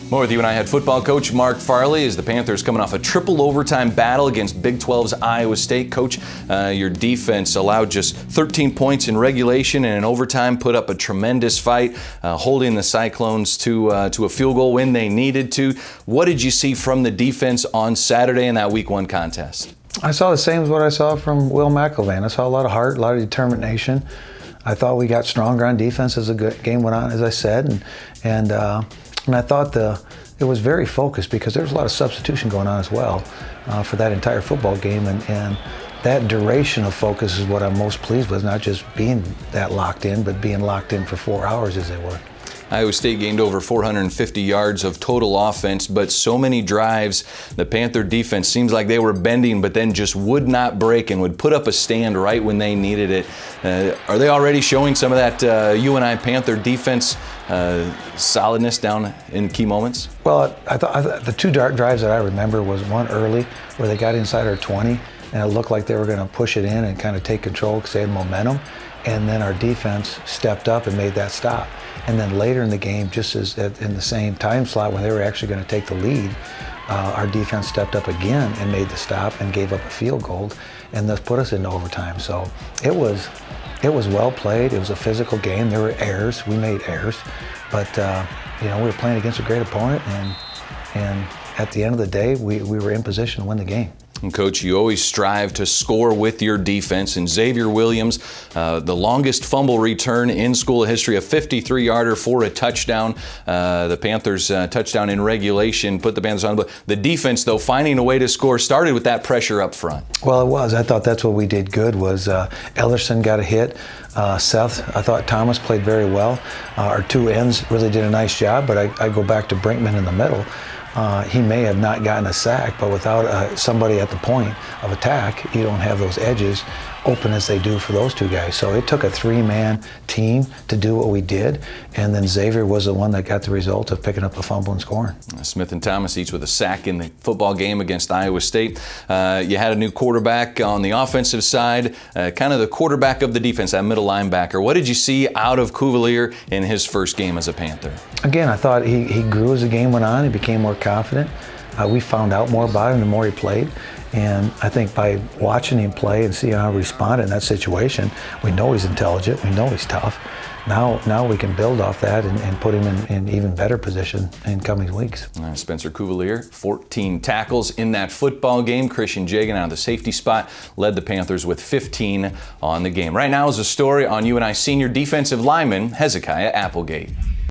More with UNI head football coach Mark Farley as the Panthers coming off a triple overtime battle against Big 12's Iowa State. Coach, your defense allowed just 13 points in regulation and in overtime, put up a tremendous fight, holding the Cyclones to a field goal when they needed to. What did you see from the defense on Saturday in that Week 1 contest? I saw the same as what I saw from Will McElvain. I saw a lot of heart, a lot of determination. I thought we got stronger on defense as the game went on, as I said, and I thought it was very focused because there was a lot of substitution going on as well for that entire football game, and that duration of focus is what I'm most pleased with, not just being that locked in, but being locked in for 4 hours as they were. Iowa State gained over 450 yards of total offense, but so many drives, the Panther defense seems like they were bending, but then just would not break and would put up a stand right when they needed it. Are they already showing some of that UNI Panther defense solidness down in key moments? Well, I thought the two drives that I remember was one early where they got inside our 20, and it looked like they were going to push it in and kind of take control because they had momentum. And then our defense stepped up and made that stop. And then later in the game, just as in the same time slot when they were actually going to take the lead, our defense stepped up again and made the stop and gave up a field goal, and thus put us into overtime. So it was well played. It was a physical game. There were errors. We made errors, but we were playing against a great opponent, and at the end of the day, we were in position to win the game. And Coach, you always strive to score with your defense, and Xavier Williams, the longest fumble return in school history, a 53-yarder for a touchdown. The Panthers' touchdown in regulation put the Panthers on. But the defense, though, finding a way to score, started with that pressure up front. Well, it was. I thought that's what we did good was Ellerson got a hit. Sept, I thought Thomas played very well. Our two ends really did a nice job, but I go back to Brinkman in the middle. He may have not gotten a sack, but without somebody at the point of attack, you don't have those edges open as they do for those two guys. So it took a three-man team to do what we did, and then Xavier was the one that got the result of picking up the fumble and scoring. Smith and Thomas each with a sack in the football game against Iowa State. You had a new quarterback on the offensive side, kind of the quarterback of the defense, that middle linebacker. What did you see out of Cuvalier in his first game as a Panther? Again, I thought he grew as the game went on. He became more confident. We found out more about him the more he played. And I think by watching him play and seeing how he responded in that situation, we know he's intelligent, we know he's tough. Now we can build off that and put him in even better position in coming weeks. Spencer Cuvalier, 14 tackles in that football game. Christian Jagan out of the safety spot led the Panthers with 15 on the game. Right now is a story on UNI senior defensive lineman Hezekiah Applegate.